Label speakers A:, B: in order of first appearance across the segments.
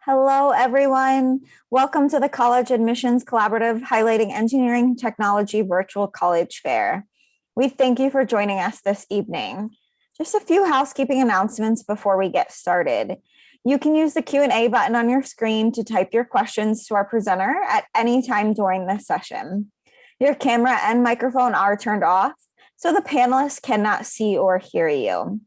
A: Hello, everyone. Welcome to the College Admissions Collaborative highlighting engineering technology virtual college fair. We thank you for joining us this evening. Just a few housekeeping announcements before we get started. You can use the Q&A button on your screen to type your questions to our presenter at any time during this session. Your camera and microphone are turned off, so the panelists cannot see or hear you.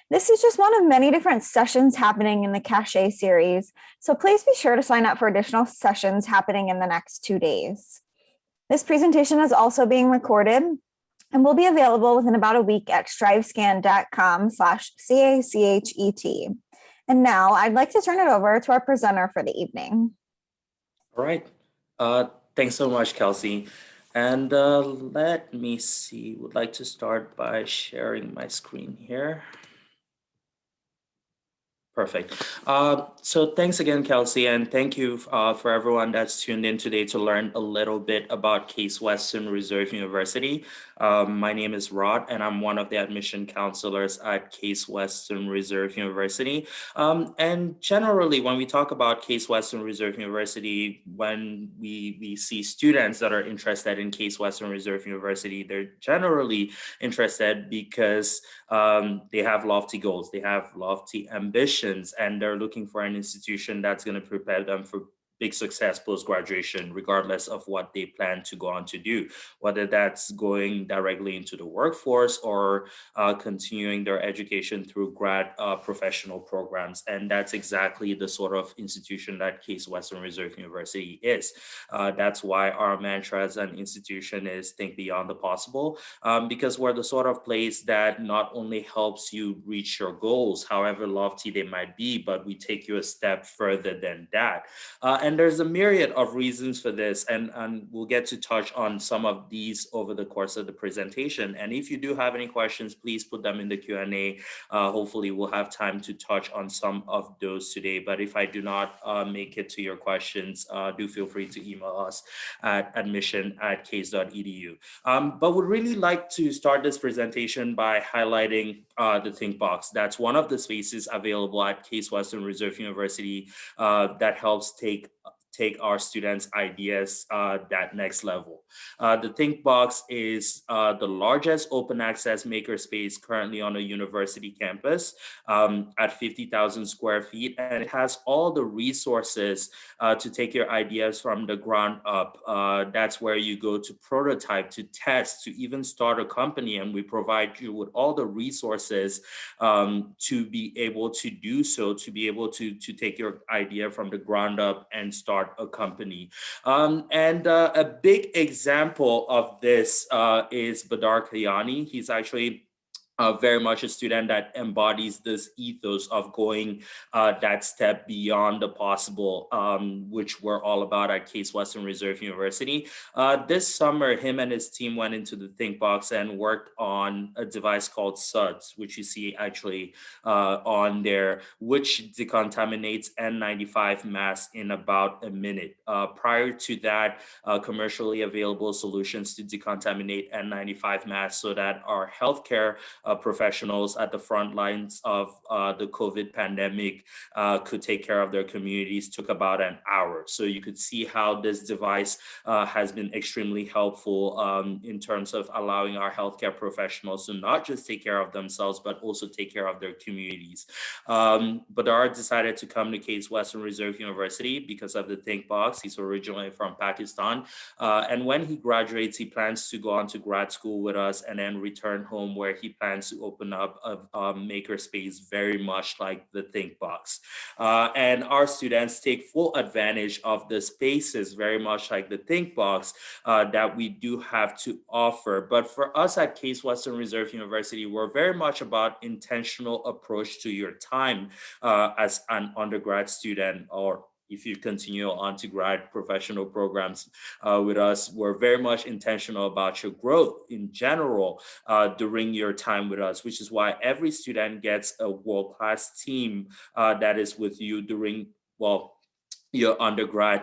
A: This is just one of many different sessions happening in the CACHET series, so please be sure to sign up for additional sessions happening in the next 2 days. This presentation is also being recorded and will be available within about a week at strivescan.com/CACHET. And now I'd like to turn it over to our presenter for the evening.
B: All right. Thanks so much, Kelsey. And let me see, would like to start by sharing my screen here. Perfect. So thanks again, Kelsey, and thank you for everyone that's tuned in today to learn a little bit about Case Western Reserve University. My name is Rod, and I'm one of the admission counselors at Case Western Reserve University. And generally, when we talk about Case Western Reserve University, when we see students that are interested in Case Western Reserve University, they're generally interested because they have lofty goals, they have lofty ambitions, and they're looking for an institution that's going to prepare them for big success post-graduation, regardless of what they plan to go on to do, whether that's going directly into the workforce or continuing their education through grad professional programs. And that's exactly the sort of institution that Case Western Reserve University is. That's why our mantra as an institution is think beyond the possible, because we're the sort of place that not only helps you reach your goals, however lofty they might be, but we take you a step further than that. And there's a myriad of reasons for this, and we'll get to touch on some of these over the course of the presentation. And if you do have any questions, please put them in the Q&A. Hopefully we'll have time to touch on some of those today. But if I do not make it to your questions, do feel free to email us at admission@case.edu. But would really like to start this presentation by highlighting the Think Box. That's one of the spaces available at Case Western Reserve University that helps take our students' ideas that next level. The Think Box is the largest open access makerspace currently on a university campus at 50,000 square feet, and it has all the resources to take your ideas from the ground up. That's where you go to prototype, to test, to even start a company, and we provide you with all the resources to be able to do so, to be able to take your idea from the ground up and start a company. And a big example of this is Badar Kayani. He's actually very much a student that embodies this ethos of going that step beyond the possible, which we're all about at Case Western Reserve University. This summer, him and his team went into the Think Box and worked on a device called SUDS, which you see actually on there, which decontaminates N95 masks in about a minute. Prior to that, commercially available solutions to decontaminate N95 masks so that our healthcare professionals at the front lines of the COVID pandemic could take care of their communities took about an hour. So you could see how this device has been extremely helpful in terms of allowing our healthcare professionals to not just take care of themselves, but also take care of their communities. Badar decided to come to Case Western Reserve University because of the Think Box. He's originally from Pakistan. And when he graduates, he plans to go on to grad school with us and then return home, where he plans to open up a makerspace very much like the Think Box. And our students take full advantage of the spaces very much like the Think Box that we do have to offer. But for us at Case Western Reserve University, we're very much about intentional approach to your time as an undergrad student, or if you continue on to grad professional programs with us, we're very much intentional about your growth in general during your time with us, which is why every student gets a world-class team that is with you during, well, your undergrad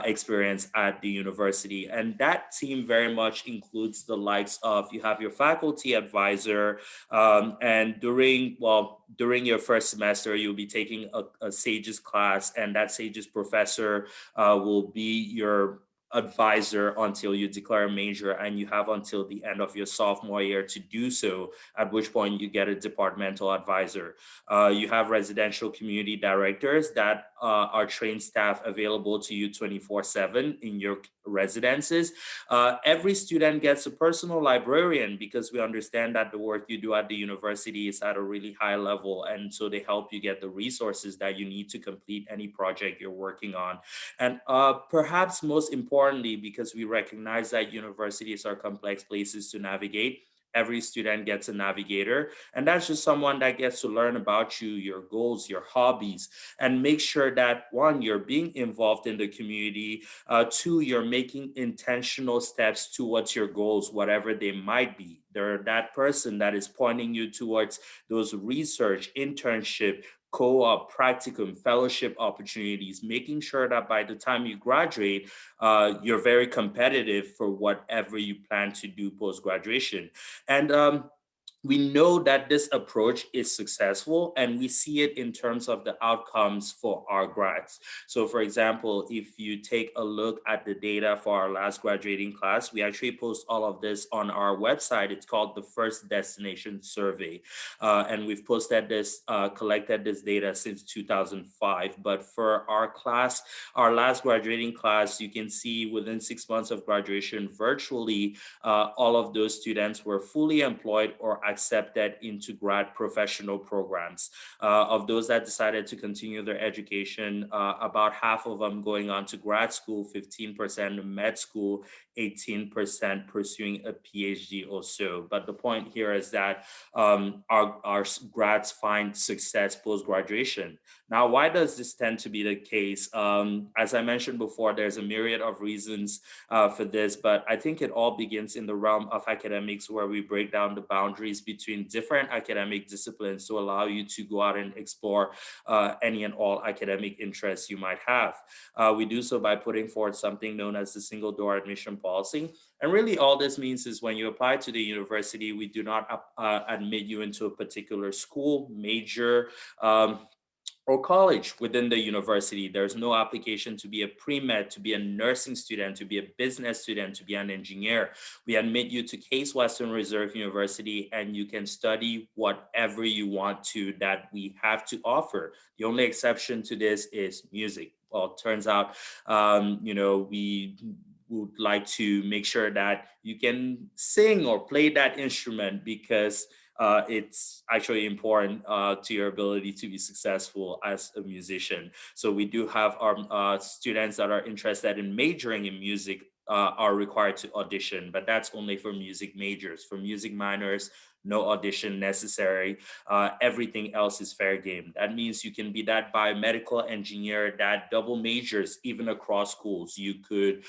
B: experience at the university. And that team very much includes the likes of, you have your faculty advisor, and during your first semester, you'll be taking a SAGES class, and that SAGES professor will be your advisor until you declare a major, and you have until the end of your sophomore year to do so, at which point you get a departmental advisor. You have residential community directors that are trained staff available to you 24/7 in your residences. Every student gets a personal librarian, because we understand that the work you do at the university is at a really high level. And so they help you get the resources that you need to complete any project you're working on. And perhaps most importantly, because we recognize that universities are complex places to navigate, every student gets a navigator, and that's just someone that gets to learn about you, your goals, your hobbies, and make sure that, one, you're being involved in the community, two, you're making intentional steps towards your goals, whatever they might be. They're that person that is pointing you towards those research, internship, co-op, practicum, fellowship opportunities, making sure that by the time you graduate, you're very competitive for whatever you plan to do post graduation. And we know that this approach is successful, and we see it in terms of the outcomes for our grads. So, for example, if you take a look at the data for our last graduating class, we actually post all of this on our website. It's called the First Destination Survey. And we've collected this data since 2005. But for our class, our last graduating class, you can see within 6 months of graduation, virtually all of those students were fully employed or accepted into grad professional programs. Of those that decided to continue their education, about half of them going on to grad school, 15% med school, 18% pursuing a PhD or so. But the point here is that our grads find success post graduation. Now, why does this tend to be the case? As I mentioned before, there's a myriad of reasons for this, but I think it all begins in the realm of academics, where we break down the boundaries between different academic disciplines to allow you to go out and explore any and all academic interests you might have. We do so by putting forward something known as the single door admission policy. And really, all this means is when you apply to the university, we do not admit you into a particular school, major, or college within the university. There's no application to be a pre-med, to be a nursing student, to be a business student, to be an engineer. We admit you to Case Western Reserve University, and you can study whatever you want to that we have to offer. The only exception to this is music. Well, it turns out, we would like to make sure that you can sing or play that instrument, because it's actually important to your ability to be successful as a musician. So we do have our students that are interested in majoring in music are required to audition, but that's only for music majors. For music minors, no audition necessary. Everything else is fair game. That means you can be that biomedical engineer that double majors even across schools. You could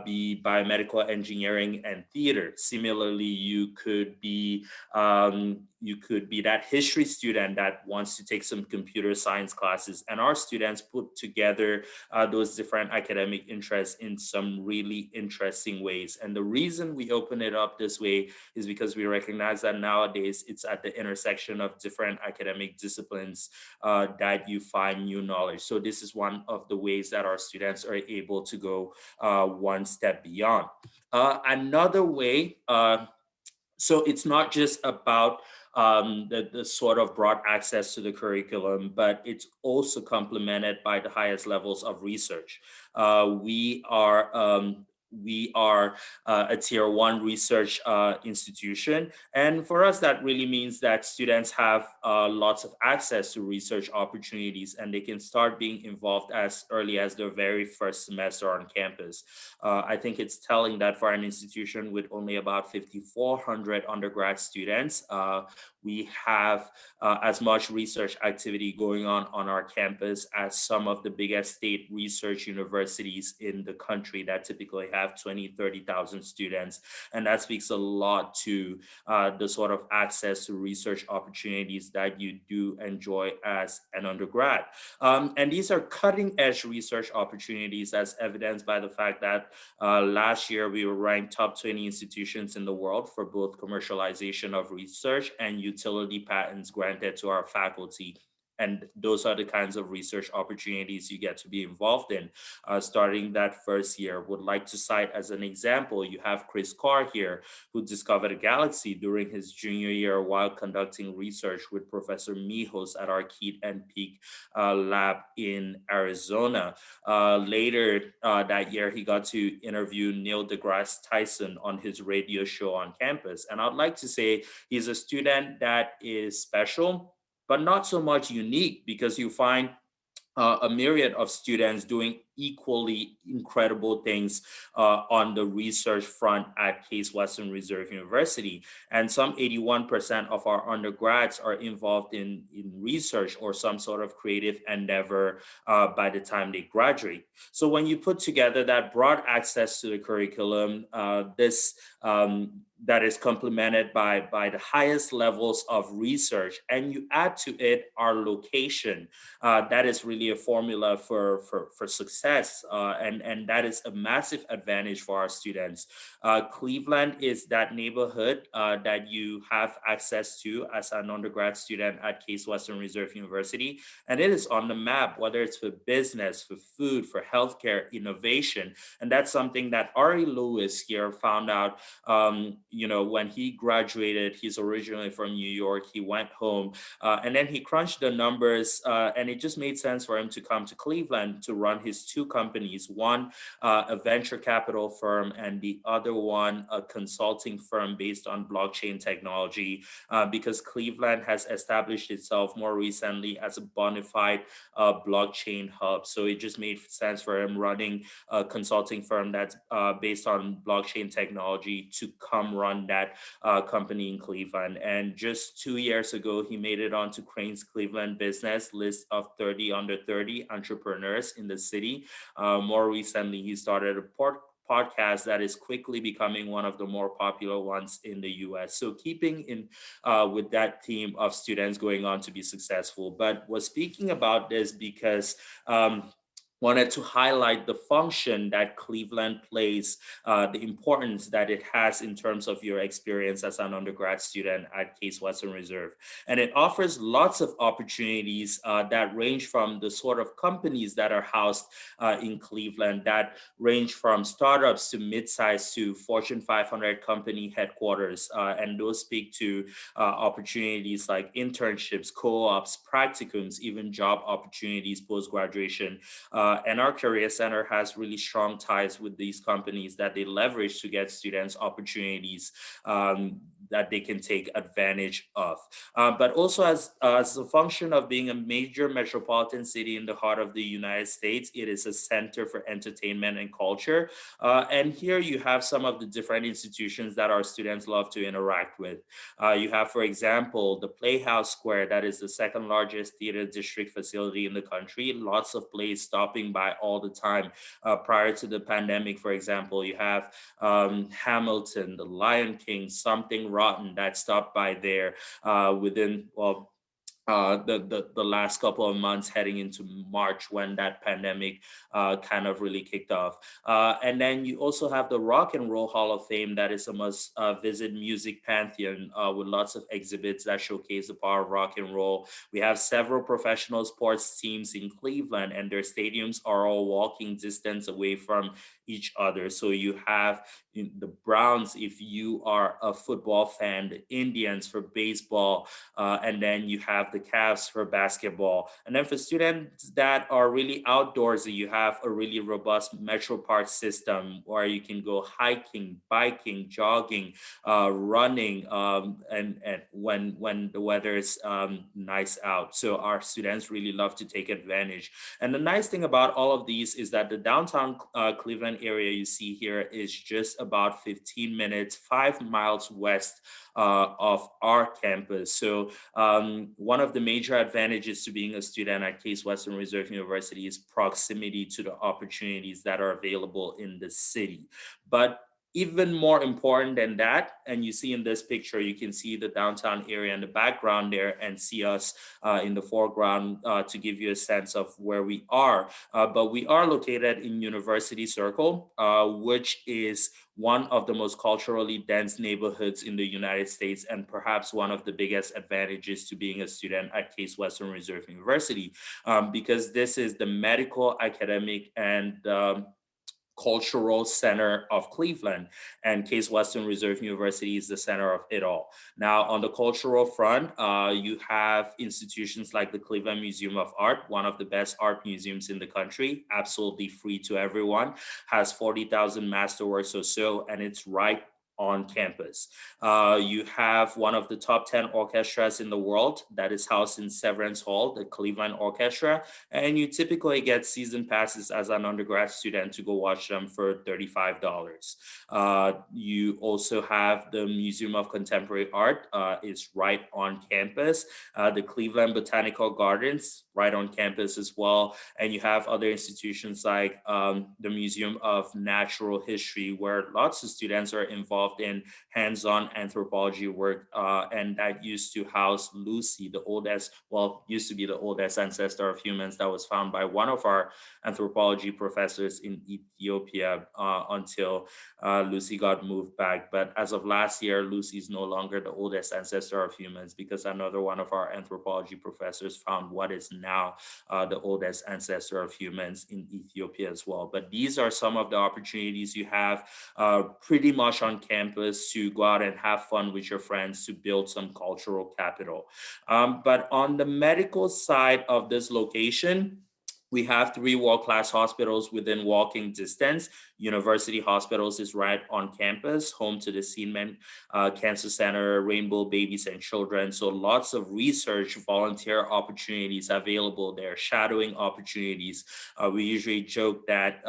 B: be biomedical engineering and theater. Similarly, you could be that history student that wants to take some computer science classes. And our students put together those different academic interests in some really interesting ways. And the reason we open it up this way is because we recognize that nowadays it's at the intersection of different academic disciplines that you find new knowledge. So this is one of the ways that our students are able to go one step beyond. Another way, so it's not just about the sort of broad access to the curriculum, but it's also complemented by the highest levels of research. We are a tier one research institution. And for us, that really means that students have lots of access to research opportunities, and they can start being involved as early as their very first semester on campus. I think it's telling that for an institution with only about 5,400 undergrad students, we have as much research activity going on our campus as some of the biggest state research universities in the country that typically have 20, 30,000 students. And that speaks a lot to the sort of access to research opportunities that you do enjoy as an undergrad. And these are cutting edge research opportunities, as evidenced by the fact that last year we were ranked top 20 institutions in the world for both commercialization of research and utility patents granted to our faculty. And those are the kinds of research opportunities you get to be involved in starting that first year. Would like to cite as an example, you have Chris Carr here, who discovered a galaxy during his junior year while conducting research with Professor Mijos at our Keat and Peak lab in Arizona. Later that year, he got to interview Neil deGrasse Tyson on his radio show on campus. And I'd like to say he's a student that is special, but not so much unique, because you find a myriad of students doing equally incredible things on the research front at Case Western Reserve University. And some 81% of our undergrads are involved in research or some sort of creative endeavor by the time they graduate. So when you put together that broad access to the curriculum, this that is complemented by the highest levels of research, and you add to it our location, that is really a formula for success, and that is a massive advantage for our students. Cleveland is that neighborhood that you have access to as an undergrad student at Case Western Reserve University, and it is on the map, whether it's for business, for food, for healthcare, innovation. And that's something that Ari Lewis here found out. When he graduated, he's originally from New York. He went home and then he crunched the numbers, and it just made sense for him to come to Cleveland to run his two companies, one a venture capital firm and the other one a consulting firm based on blockchain technology, because Cleveland has established itself more recently as a bona fide blockchain hub. So it just made sense for him running a consulting firm that's based on blockchain technology to come run that company in Cleveland. And just 2 years ago, he made it onto Crain's Cleveland business list of 30 under 30 entrepreneurs in the city. More recently, he started a podcast that is quickly becoming one of the more popular ones in the US. So keeping in with that theme of students going on to be successful. But was speaking about this because wanted to highlight the function that Cleveland plays, the importance that it has in terms of your experience as an undergrad student at Case Western Reserve. And it offers lots of opportunities that range from the sort of companies that are housed in Cleveland, that range from startups to mid-size to Fortune 500 company headquarters. And those speak to opportunities like internships, co-ops, practicums, even job opportunities post-graduation. And our Career Center has really strong ties with these companies that they leverage to get students opportunities that they can take advantage of. But also as a function of being a major metropolitan city in the heart of the United States, it is a center for entertainment and culture. And here you have some of the different institutions that our students love to interact with. You have, for example, the Playhouse Square, that is the second largest theater district facility in the country. Lots of plays stopping by all the time. Prior to the pandemic, for example, you have Hamilton, The Lion King, Something Rotten that stopped by there within, the last couple of months heading into March, when that pandemic kind of really kicked off. And then you also have the Rock and Roll Hall of Fame, that is a must visit music pantheon with lots of exhibits that showcase the power of rock and roll. We have several professional sports teams in Cleveland, and their stadiums are all walking distance away from each other. So you have the Browns, if you are a football fan, the Indians for baseball, and then you have the Cavs for basketball. And then for students that are really outdoorsy, you have a really robust metro park system where you can go hiking, biking, jogging, running, and when the weather is nice out. So our students really love to take advantage. And the nice thing about all of these is that the downtown Cleveland area you see here is just about 15 minutes, 5 miles west of our campus. So one of the major advantages to being a student at Case Western Reserve University is proximity to the opportunities that are available in the city. But even more important than that, and you see in this picture, you can see the downtown area in the background there and see us in the foreground to give you a sense of where we are. But we are located in University Circle, which is one of the most culturally dense neighborhoods in the United States, and perhaps one of the biggest advantages to being a student at Case Western Reserve University, because this is the medical, academic, and cultural center of Cleveland, and Case Western Reserve University is the center of it all. Now, on the cultural front, you have institutions like the Cleveland Museum of Art, one of the best art museums in the country, absolutely free to everyone, has 40,000 masterworks or so, and it's right on campus. You have one of the top 10 orchestras in the world that is housed in Severance Hall, the Cleveland Orchestra, and you typically get season passes as an undergrad student to go watch them for $35. You also have the Museum of Contemporary Art is right on campus. The Cleveland Botanical Gardens right on campus as well. And you have other institutions like the Museum of Natural History, where lots of students are involved in hands-on anthropology work, and that used to house Lucy, the oldest, well, used to be the oldest ancestor of humans that was found by one of our anthropology professors in Ethiopia until Lucy got moved back. But as of last year, Lucy is no longer the oldest ancestor of humans because another one of our anthropology professors found what is now the oldest ancestor of humans in Ethiopia as well. But these are some of the opportunities you have pretty much on campus to go out and have fun with your friends to build some cultural capital. But on the medical side of this location, we have 3 world-class hospitals within walking distance. University Hospitals is right on campus, home to the Seaman Cancer Center, Rainbow Babies and Children. So lots of research, volunteer opportunities available there, shadowing opportunities. We usually joke that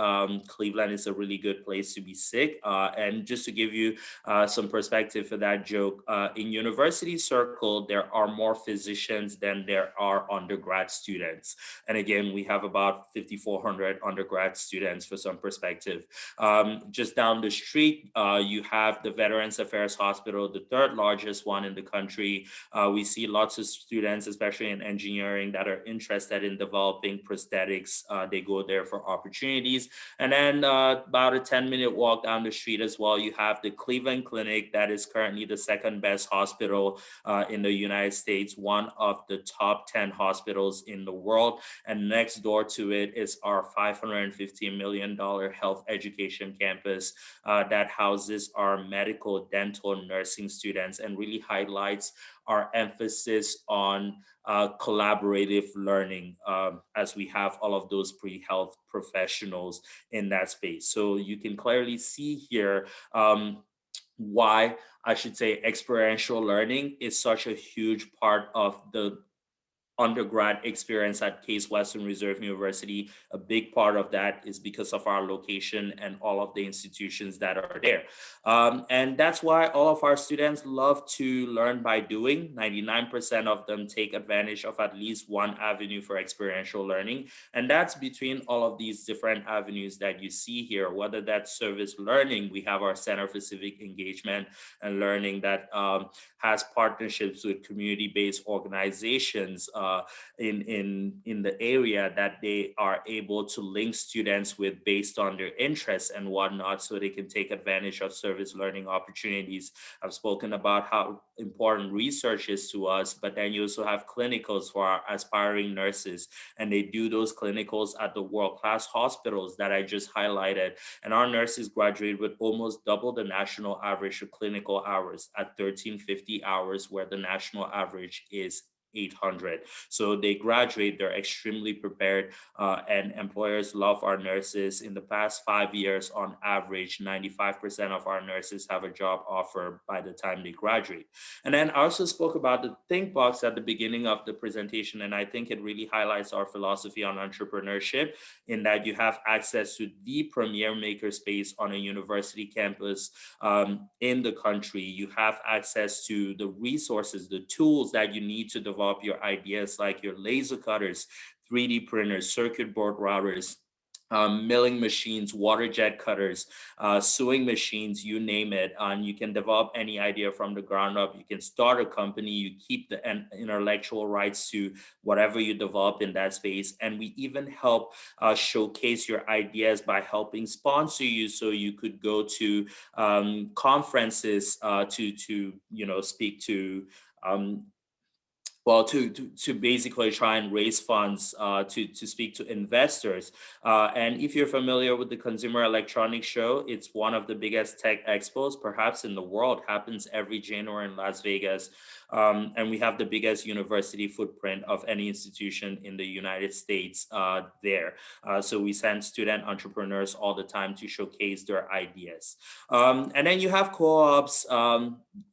B: Cleveland is a really good place to be sick. And just to give you some perspective for that joke, in University Circle, there are more physicians than there are undergrad students. And again, we have about 5,400 undergrad students for some perspective. Just down the street, you have the Veterans Affairs Hospital, the 3rd largest one in the country. We see lots of students, especially in engineering, that are interested in developing prosthetics. They go there for opportunities. And then about a 10-minute walk down the street as well, you have the Cleveland Clinic that is currently the 2nd best hospital in the United States, one of the top 10 hospitals in the world. And next door to it is our $550 million health education campus that houses our medical, dental, nursing students and really highlights our emphasis on collaborative learning as we have all of those pre-health professionals in that space. So you can clearly see here why I should say experiential learning is such a huge part of the undergrad experience at Case Western Reserve University. A big part of that is because of our location and all of the institutions that are there. And that's why all of our students love to learn by doing. 99% of them take advantage of at least one avenue for experiential learning. And that's between all of these different avenues that you see here, whether that's service learning. We have our Center for Civic Engagement and Learning that has partnerships with community-based organizations in the area that they are able to link students with based on their interests and whatnot, so they can take advantage of service learning opportunities. I've spoken about how important research is to us, but then you also have clinicals for our aspiring nurses, and they do those clinicals at the world-class hospitals that I just highlighted. And our nurses graduate with almost double the national average of clinical hours at 1,350 hours, where the national average is 800. So they graduate, they're extremely prepared, and employers love our nurses. In the past 5 years, on average, 95% of our nurses have a job offer by the time they graduate. And then I also spoke about the think box at the beginning of the presentation, and I think it really highlights our philosophy on entrepreneurship in that you have access to the premier makerspace on a university campus in the country. You have access to the resources, the tools that you need to develop your ideas, like your laser cutters, 3D printers, circuit board routers, milling machines, water jet cutters, sewing machines, you name it. And you can develop any idea from the ground up. You can start a company, you keep the intellectual rights to whatever you develop in that space. And we even help showcase your ideas by helping sponsor you, so you could go to conferences to speak to um, to basically try and raise funds to speak to investors. And if you're familiar with the Consumer Electronics Show, it's one of the biggest tech expos, perhaps in the world, happens every January in Las Vegas. And we have the biggest university footprint of any institution in the United States there. So we send student entrepreneurs all the time to showcase their ideas. And then you have co-ops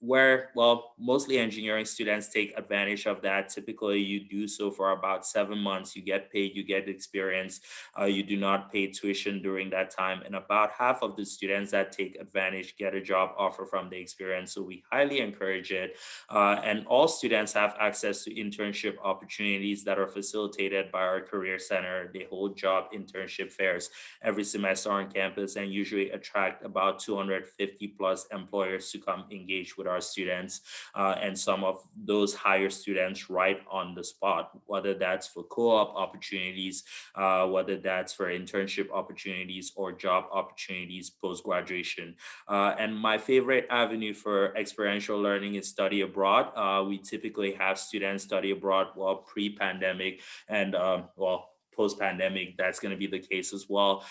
B: where, well, mostly engineering students take advantage of that. Typically, you do so for about 7 months. You get paid, you get experience. You do not pay tuition during that time. And about half of the students that take advantage get a job offer from the experience. So we highly encourage it. And all students have access to internship opportunities that are facilitated by our Career Center. They hold job internship fairs every semester on campus and usually attract about 250 plus employers to come engage with our students. And some of those hire students right on the spot, whether that's for co-op opportunities, whether that's for internship opportunities or job opportunities post-graduation. And my favorite avenue for experiential learning is study abroad. We typically have students study abroad, well, pre-pandemic and post-pandemic, that's going to be the case as well.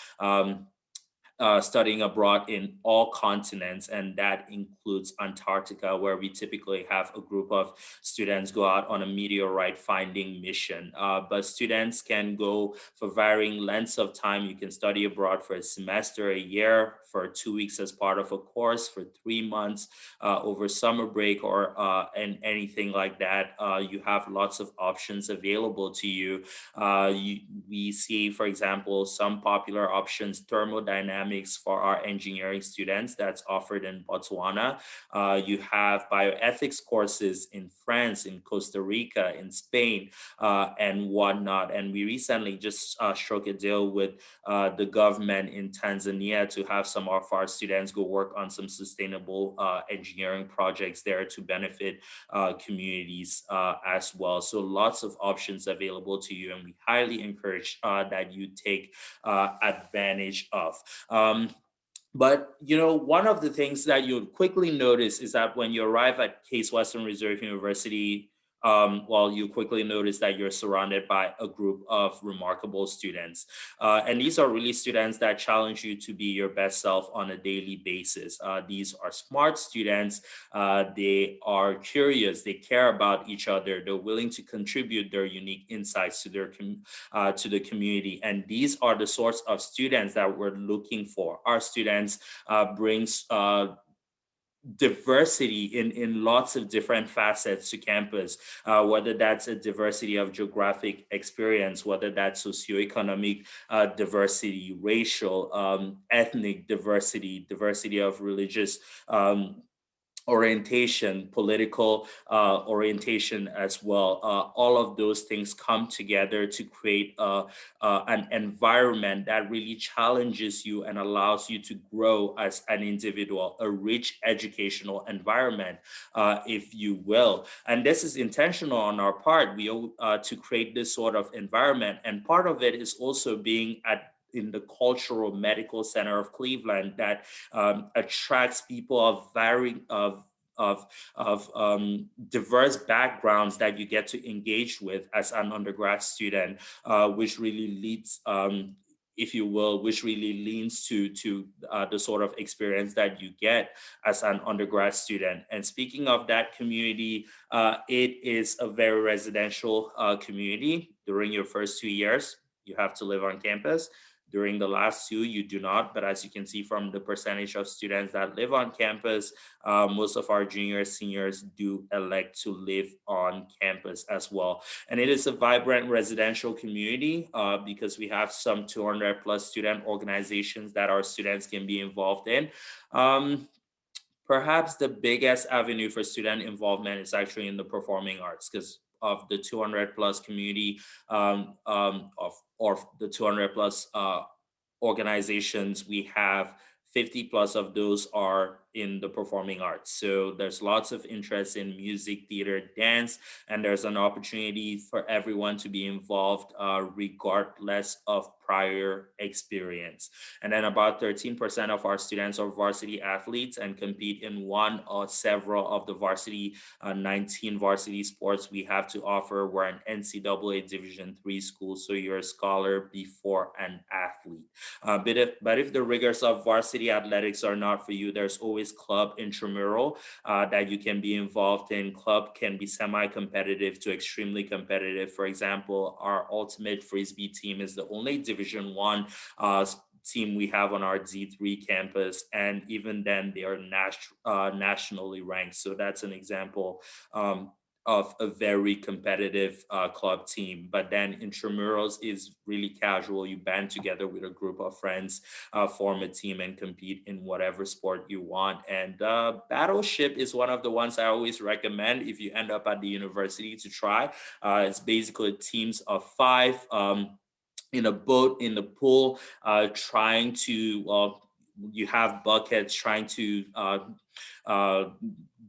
B: Studying abroad in all continents, and that includes Antarctica, where we typically have a group of students go out on a meteorite finding mission. But students can go for varying lengths of time. You can study abroad for a semester, a year, for 2 weeks as part of a course, for 3 months over summer break, or and anything like that. You have lots of options available to you. We see, for example, some popular options: thermodynamics for our engineering students, that's offered in Botswana. You have bioethics courses in France, in Costa Rica, in Spain, and whatnot. And we recently just struck a deal with the government in Tanzania to have some of our students go work on some sustainable engineering projects there to benefit communities as well. So lots of options available to you, and we highly encourage that you take advantage of. But one of the things that you'll quickly notice is that when you arrive at Case Western Reserve University, you quickly notice that you're surrounded by a group of remarkable students. And these are really students that challenge you to be your best self on a daily basis. These are smart students. They are curious. They care about each other. They're willing to contribute their unique insights to to the community. And these are the sorts of students that we're looking for. Our students brings diversity in lots of different facets to campus, whether that's a diversity of geographic experience, whether that's socioeconomic diversity, racial, ethnic diversity, diversity of religious orientation, political orientation as well. All of those things come together to create an environment that really challenges you and allows you to grow as an individual, a rich educational environment, if you will. And this is intentional on our part. We to create this sort of environment. And part of it is also being in the cultural medical center of Cleveland that attracts people of varying diverse backgrounds that you get to engage with as an undergrad student, which really leads if you will, which really leans to the sort of experience that you get as an undergrad student. And speaking of that community, it is a very residential community. During your first 2 years, you have to live on campus. During the last two, you do not. But as you can see from the percentage of students that live on campus, most of our juniors, seniors do elect to live on campus as well. And it is a vibrant residential community because we have some 200 plus student organizations that our students can be involved in. Um, Perhaps the biggest avenue for student involvement is actually in the performing arts because of the 200 plus community of or the 200 plus organizations we have. 50 plus of those are in the performing arts. So there's lots of interest in music, theater, dance, and there's an opportunity for everyone to be involved regardless of prior experience. And then about 13% of our students are varsity athletes and compete in one or several of the varsity 19 varsity sports we have to offer. We're an NCAA Division III school, so you're a scholar before an athlete. But if the rigors of varsity athletics are not for you, there's always club intramural that you can be involved in. Club can be semi-competitive to extremely competitive. For example, our ultimate frisbee team is the only Division One team we have on our D3 campus, and even then they are nationally ranked. So that's an example of a very competitive club team. But then intramurals is really casual. You band together with a group of friends, form a team, and compete in whatever sport you want. And Battleship is one of the ones I always recommend if you end up at the university to try. It's basically teams of five. In a boat in the pool, trying to you have buckets trying to uh,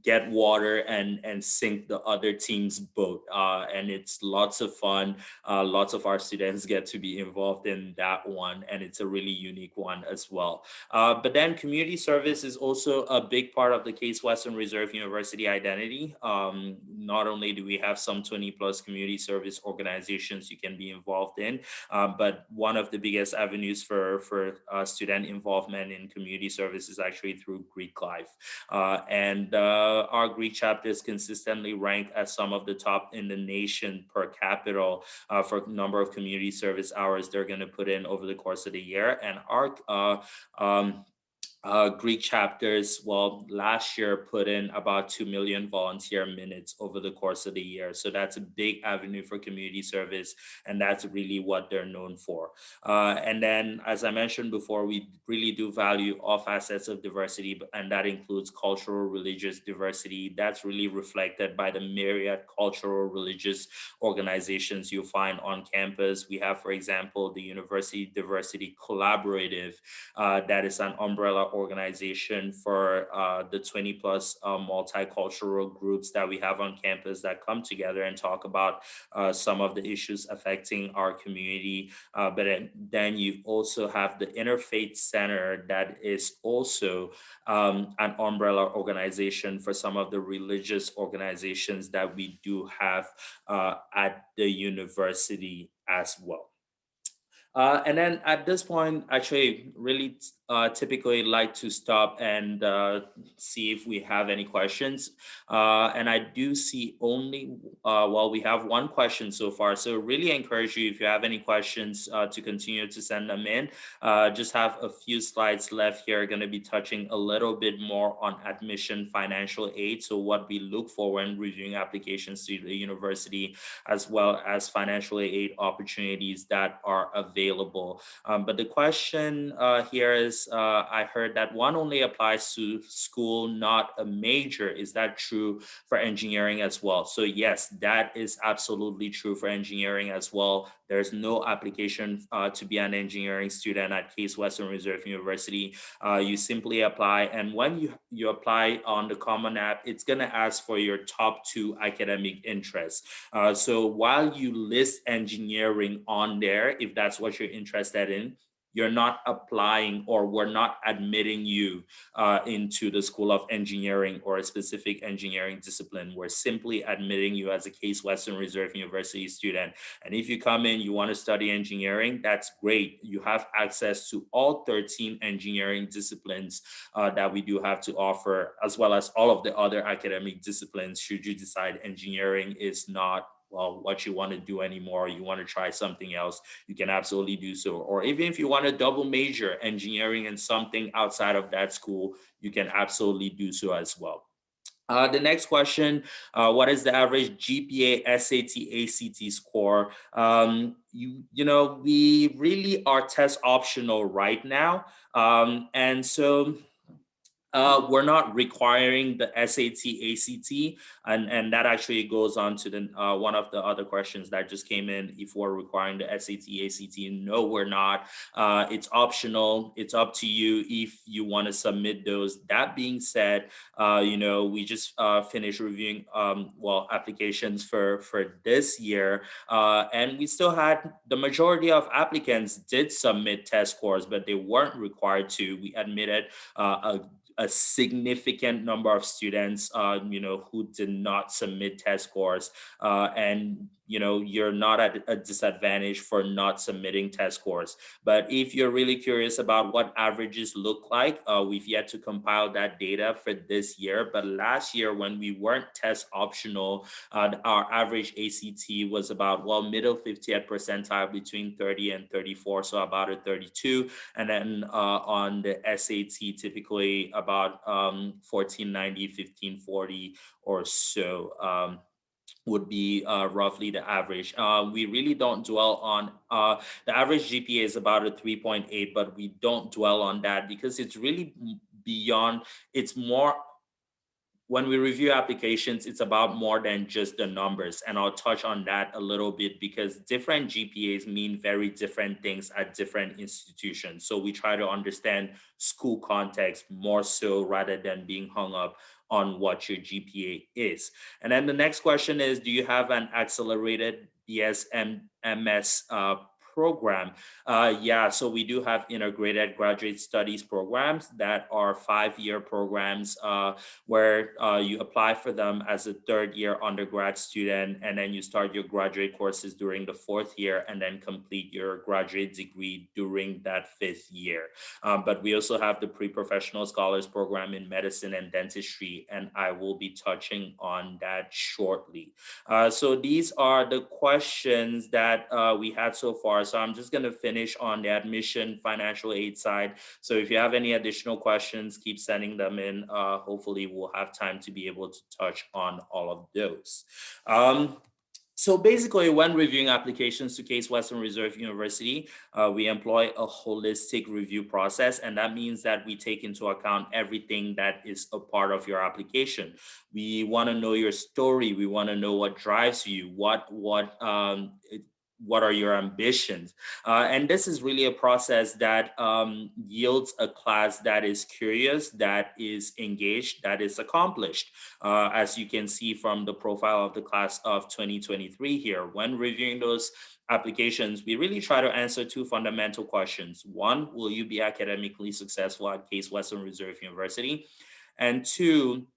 B: get water and sink the other team's boat, and it's lots of fun. Lots of our students get to be involved in that one, and it's a really unique one as well. But then community service is also a big part of the Case Western Reserve University identity. Not only do we have some 20 plus community service organizations you can be involved in, but one of the biggest avenues for student involvement in community service is actually through Greek life. And our Greek chapter is consistently ranked as some of the top in the nation per capita for number of community service hours they're going to put in over the course of the year. And our Greek chapters, well, last year put in about 2 million volunteer minutes over the course of the year. So that's a big avenue for community service, and that's really what they're known for. And then, as I mentioned before, we really do value all facets of diversity, and that includes cultural, religious diversity. That's really reflected by the myriad cultural, religious organizations you'll find on campus. We have, for example, the University Diversity Collaborative, that is an umbrella organization for the 20 plus multicultural groups that we have on campus that come together and talk about some of the issues affecting our community. Then you also have the Interfaith Center that is also an umbrella organization for some of the religious organizations that we do have at the university as well. And then at this point, actually, really typically like to stop and see if we have any questions. And I do see only, well, we have one question so far. So really encourage you, if you have any questions, to continue to send them in. Just have a few slides left here, going to be touching a little bit more on admission financial aid. So what we look for when reviewing applications to the university, as well as financial aid opportunities that are available. But the question here is, I heard that one only applies to school, not a major. Is that true for engineering as well? So yes, that is absolutely true for engineering as well. There's no application to be an engineering student at Case Western Reserve University. You simply apply, and when you apply on the Common App, it's going to ask for your top 2 academic interests. So while you list engineering on there, if that's what you're interested in, you're not applying, or we're not admitting you into the School of Engineering or a specific engineering discipline. We're simply admitting you as a Case Western Reserve University student. And if you come in, you want to study engineering, that's great. You have access to all 13 engineering disciplines that we do have to offer, as well as all of the other academic disciplines, should you decide engineering is not what you want to do anymore, you want to try something else, you can absolutely do so. Or even if you want to double major engineering and something outside of that school, you can absolutely do so as well. The next question, what is the average GPA, SAT, ACT score? We really are test optional right now. And so we're not requiring the SAT, ACT, and that actually goes on to the one of the other questions that just came in. If we're requiring the SAT, ACT, no, we're not. It's optional. It's up to you if you want to submit those. That being said, we just finished reviewing applications for this year, and we still had the majority of applicants did submit test scores, but they weren't required to. We admitted a significant number of students, who did not submit test scores, and you're not at a disadvantage for not submitting test scores. But if you're really curious about what averages look like, we've yet to compile that data for this year. But last year, when we weren't test optional, our average ACT was about middle 50th percentile, between 30 and 34, so about a 32. And then on the SAT, typically about 1490, 1540 or so. Would be roughly the average. We really don't dwell on the average GPA is about a 3.8, but we don't dwell on that because it's really beyond, it's more, when we review applications, it's about more than just the numbers. And I'll touch on that a little bit because different GPAs mean very different things at different institutions. So we try to understand school context more so rather than being hung up on what your GPA is. And then the next question is, do you have an accelerated BSMS program? Yeah, so we do have integrated graduate studies programs that are 5-year programs where you apply for them as a third-year undergrad student, and then you start your graduate courses during the 4th year and then complete your graduate degree during that 5th year. But we also have the pre-professional scholars program in medicine and dentistry, and I will be touching on that shortly. So these are the questions that we had so far. So I'm just going to finish on the admission financial aid side. So if you have any additional questions, keep sending them in. Hopefully we'll have time to be able to touch on all of those. So basically, when reviewing applications to Case Western Reserve University, we employ a holistic review process, and that means that we take into account everything that is a part of your application. We want to know your story. We want to know what drives you, what are your ambitions? And this is really a process that yields a class that is curious, that is engaged, that is accomplished. As you can see from the profile of the class of 2023 here, when reviewing those applications, we really try to answer 2 fundamental questions. 1, will you be academically successful at Case Western Reserve University? And 2,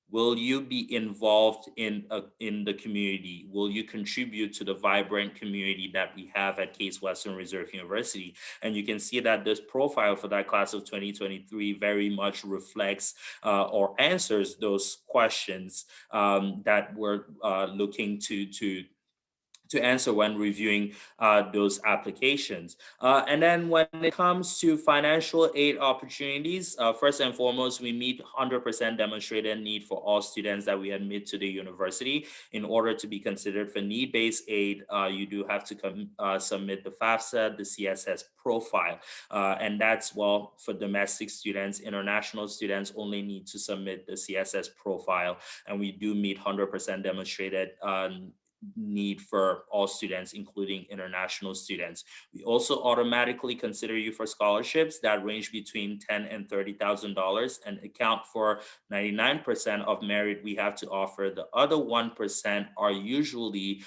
B: will you be involved in the community? Will you contribute to the vibrant community that we have at Case Western Reserve University? And you can see that this profile for that class of 2023 very much reflects or answers those questions that we're looking to answer when reviewing those applications. And then when it comes to financial aid opportunities, first and foremost, we meet 100% demonstrated need for all students that we admit to the university. In order to be considered for need-based aid, you do have to submit the FAFSA, the CSS profile. And that's, for domestic students. International students only need to submit the CSS profile. And we do meet 100% demonstrated need for all students, including international students. We also automatically consider you for scholarships that range between $10,000 and $30,000 and account for 99% of merit we have to offer. The other 1% are usually,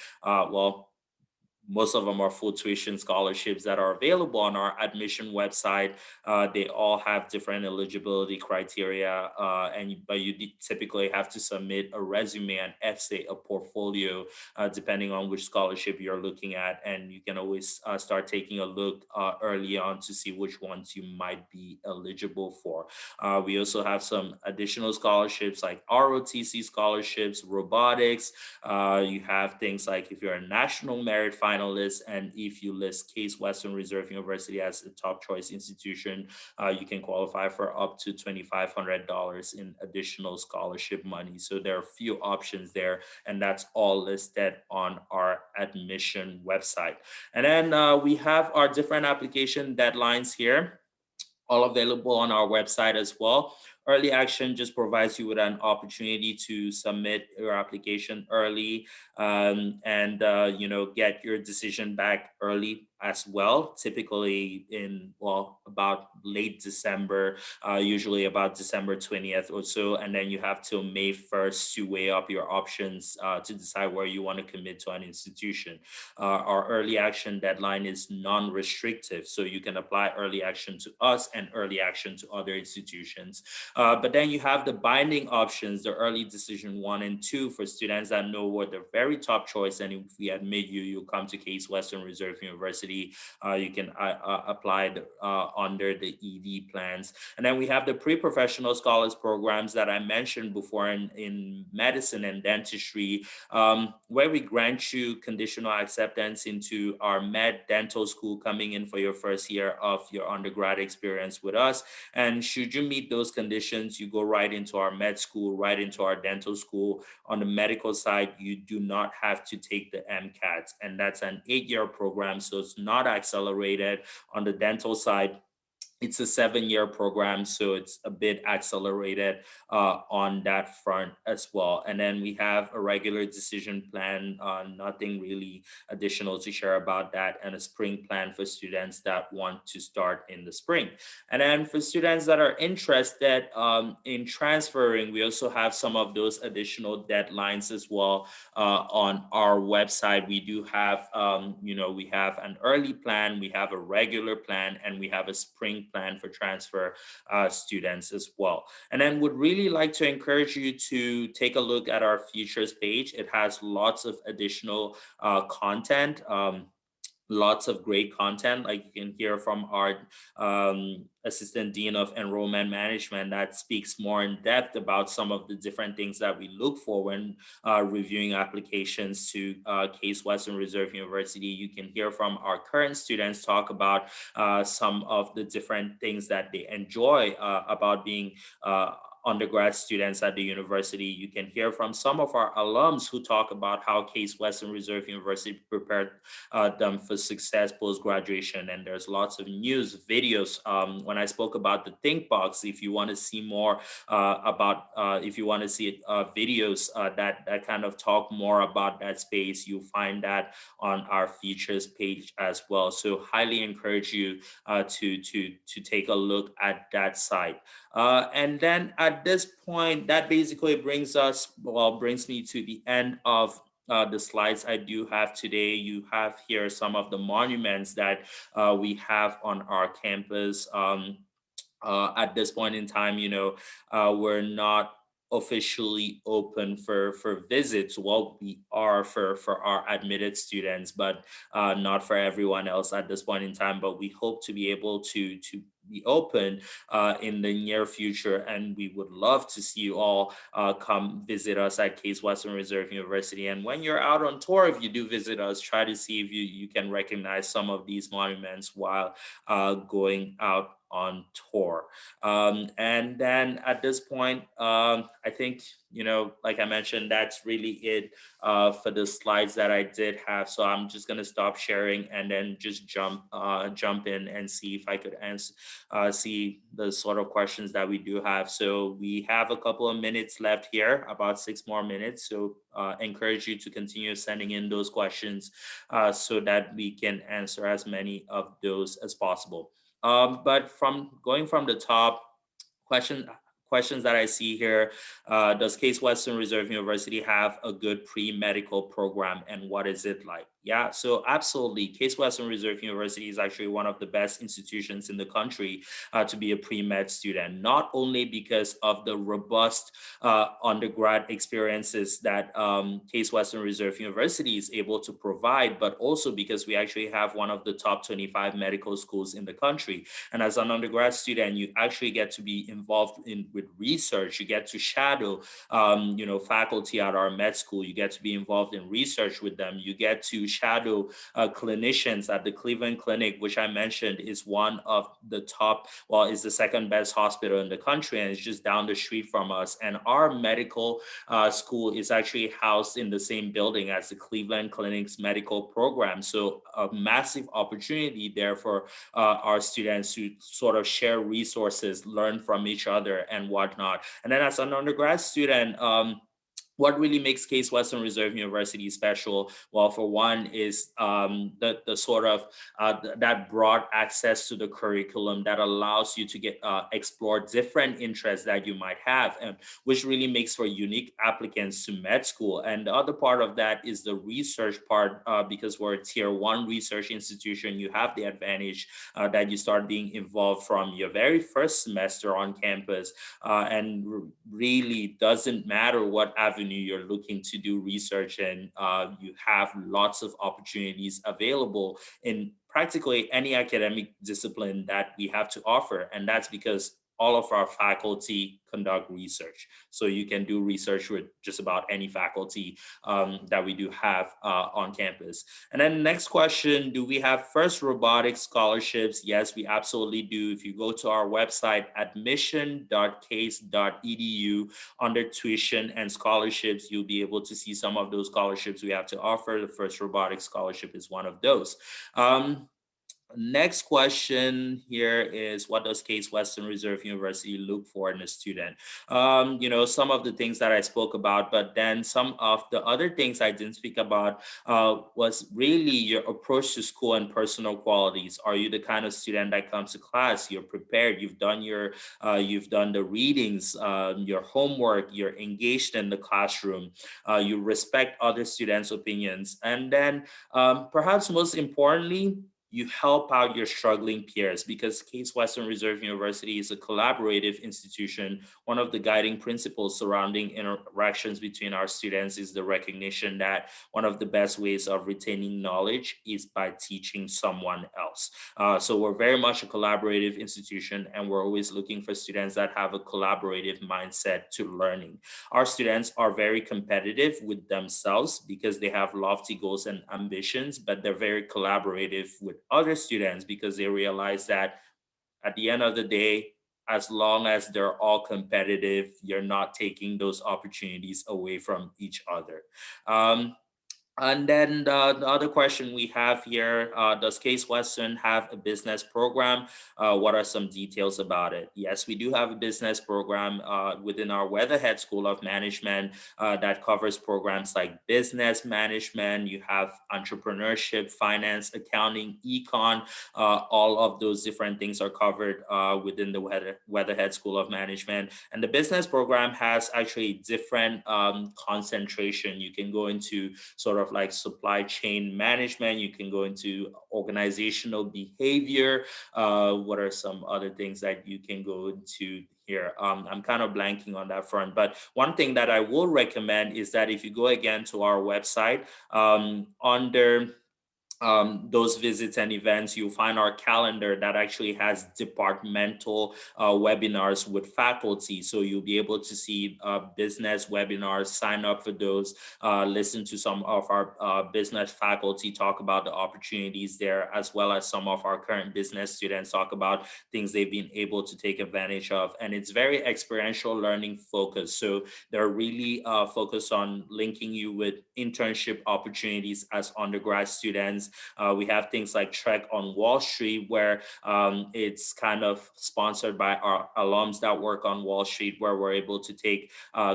B: Most of them are full tuition scholarships that are available on our admission website. They all have different eligibility criteria, but you typically have to submit a resume, an essay, a portfolio, depending on which scholarship you're looking at. And you can always start taking a look early on to see which ones you might be eligible for. We also have some additional scholarships like ROTC scholarships, robotics. You have things like if you're a national merit finalist and if you list Case Western Reserve University as a top choice institution, you can qualify for up to $2,500 in additional scholarship money. So there are a few options there, and that's all listed on our admission website. And then we have our different application deadlines here, all available on our website as well. Early action just provides you with an opportunity to submit your application early, and get your decision back early as well. Typically in about late December, usually about December 20th or so, and then you have till May 1st to weigh up your options to decide where you want to commit to an institution. Our early action deadline is non-restrictive, so you can apply early action to us and early action to other institutions. But then you have the binding options, the early decision 1 and 2 for students that know what their very top choice. And if we admit you, you'll come to Case Western Reserve University. You can apply under the ED plans. And then we have the pre-professional scholars programs that I mentioned before in medicine and dentistry, where we grant you conditional acceptance into our med dental school coming in for your first year of your undergrad experience with us. And should you meet those conditions, you go right into our med school, right into our dental school. On the medical side, you do not have to take the MCAT, and that's an 8-year program, so it's not accelerated. On the dental side, it's a 7-year program, so it's a bit accelerated on that front as well. And then we have a regular decision plan, nothing really additional to share about that, and a spring plan for students that want to start in the spring. And then for students that are interested in transferring, we also have some of those additional deadlines as well on our website. We do have, we have an early plan, we have a regular plan, and we have a spring plan for transfer students as well. And then would really like to encourage you to take a look at our features page. It has lots of additional content. Lots of great content, like you can hear from our assistant dean of enrollment management that speaks more in depth about some of the different things that we look for when reviewing applications to Case Western Reserve University. You can hear from our current students talk about some of the different things that they enjoy about being undergrad students at the university. You can hear from some of our alums who talk about how Case Western Reserve University prepared them for success post-graduation. And there's lots of news, videos. When I spoke about the Think Box, if you want to see more if you want to see videos that kind of talk more about that space, you'll find that on our features page as well. So highly encourage you to take a look at that site. And then at this point, that basically brings me to the end of the slides I do have today. You have here some of the monuments that we have on our campus. At this point in time, we're not officially open for visits. Well, we are for our admitted students, but not for everyone else at this point in time. But we hope to be able to be open in the near future, and we would love to see you all come visit us at Case Western Reserve University. And when you're out on tour, if you do visit us, try to see if you can recognize some of these monuments while going out on tour. And then at this point, I think, like I mentioned, that's really it for the slides that I did have. So I'm just going to stop sharing and then just jump in and see if I could see the sort of questions that we do have. So we have a couple of minutes left here, about 6 more minutes. So encourage you to continue sending in those questions so that we can answer as many of those as possible. But going from the top, questions that I see here, does Case Western Reserve University have a good pre-medical program, and what is it like? Yeah, so absolutely. Case Western Reserve University is actually one of the best institutions in the country to be a pre-med student, not only because of the robust undergrad experiences that Case Western Reserve University is able to provide, but also because we actually have one of the top 25 medical schools in the country. And as an undergrad student, you actually get to be involved in with research. You get to shadow faculty at our med school. You get to be involved in research with them. You get to shadow clinicians at the Cleveland Clinic, which I mentioned is one of the top, well, is the second best hospital in the country, and it's just down the street from us. And our medical school is actually housed in the same building as the Cleveland Clinic's medical program. So a massive opportunity there for our students to sort of share resources, learn from each other, and whatnot. And then as an undergrad student, what really makes Case Western Reserve University special? Well, for one, is the sort of that broad access to the curriculum that allows you to get explore different interests that you might have, and which really makes for unique applicants to med school. And the other part of that is the research part, because we're a tier one research institution. You have the advantage that you start being involved from your very first semester on campus, and really doesn't matter what avenue you're looking to do research in. You have lots of opportunities available in practically any academic discipline that we have to offer. And that's because all of our faculty conduct research. So you can do research with just about any faculty that we do have on campus. And then next question, do we have FIRST robotics scholarships? Yes, we absolutely do. If you go to our website, admission.case.edu, under tuition and scholarships, you'll be able to see some of those scholarships we have to offer. The FIRST robotics scholarship is one of those. Next question here is, what does Case Western Reserve University look for in a student? Some of the things that I spoke about, but then some of the other things I didn't speak about was really your approach to school and personal qualities. Are you the kind of student that comes to class, you're prepared, you've done the readings, your homework, you're engaged in the classroom, you respect other students' opinions, and then perhaps most importantly, you help out your struggling peers, because Case Western Reserve University is a collaborative institution. One of the guiding principles surrounding interactions between our students is the recognition that one of the best ways of retaining knowledge is by teaching someone else. So we're very much a collaborative institution, and we're always looking for students that have a collaborative mindset to learning. Our students are very competitive with themselves because they have lofty goals and ambitions, but they're very collaborative with other students because they realize that at the end of the day, as long as they're all competitive, you're not taking those opportunities away from each other. And then the other question we have here, does Case Western have a business program? What are some details about it? Yes, we do have a business program within our Weatherhead School of Management that covers programs like business management. You have entrepreneurship, finance, accounting, econ. All of those different things are covered within the Weatherhead School of Management. And the business program has actually different concentration. You can go into sort of like supply chain management. You can go into organizational behavior. What are some other things that you can go into here? I'm kind of blanking on that front. But one thing that I will recommend is that if you go again to our website, under those visits and events, you'll find our calendar that actually has departmental webinars with faculty. So you'll be able to see business webinars, sign up for those, listen to some of our business faculty talk about the opportunities there, as well as some of our current business students talk about things they've been able to take advantage of. And it's very experiential learning focused. So they're really focused on linking you with internship opportunities as undergrad students, events. We have things like Trek on Wall Street, where it's kind of sponsored by our alums that work on Wall Street, where we're able to take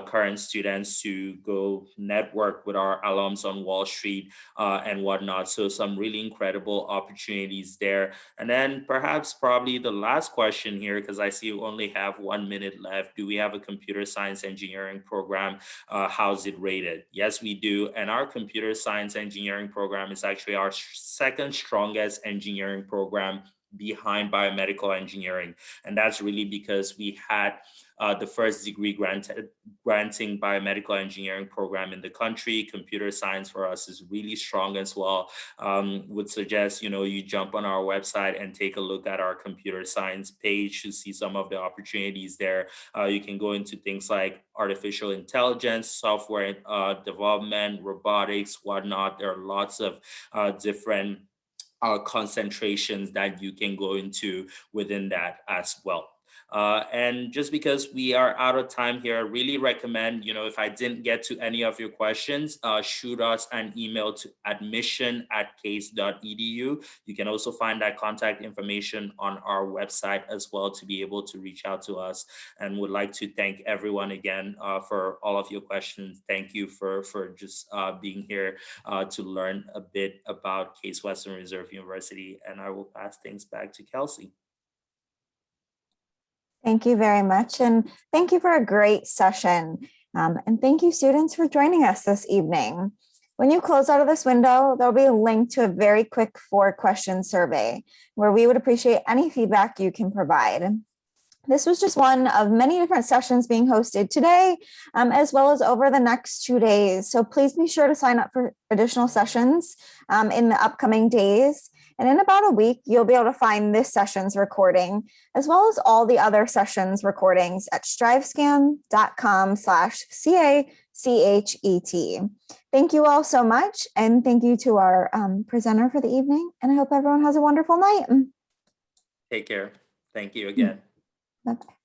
B: current students to go network with our alums on Wall Street and whatnot. So some really incredible opportunities there. And then probably the last question here, because I see you only have 1 minute left. Do we have a computer science engineering program? How's it rated? Yes, we do. And our computer science engineering program is actually our second strongest engineering program behind biomedical engineering. And that's really because we had the first degree granting biomedical engineering program in the country. Computer science for us is really strong as well. Would suggest, you jump on our website and take a look at our computer science page to see some of the opportunities there. You can go into things like artificial intelligence, software development, robotics, whatnot. There are lots of different concentrations that you can go into within that as well. And just because we are out of time here, I really recommend, if I didn't get to any of your questions, shoot us an email to admission@case.edu. You can also find that contact information on our website as well to be able to reach out to us. And would like to thank everyone again for all of your questions. Thank you for just being here to learn a bit about Case Western Reserve University. And I will pass things back to Kelsey.
A: Thank you very much. And thank you for a great session. And thank you, students, for joining us this evening. When you close out of this window, there'll be a link to a very quick 4-question survey where we would appreciate any feedback you can provide. This was just one of many different sessions being hosted today, as well as over the next 2 days. So please be sure to sign up for additional sessions in the upcoming days. And in about a week, you'll be able to find this session's recording, as well as all the other sessions recordings at strivescan.com/CACHET. Thank you all so much. And thank you to our presenter for the evening. And I hope everyone has a wonderful night.
B: Take care. Thank you again.
A: Bye-bye.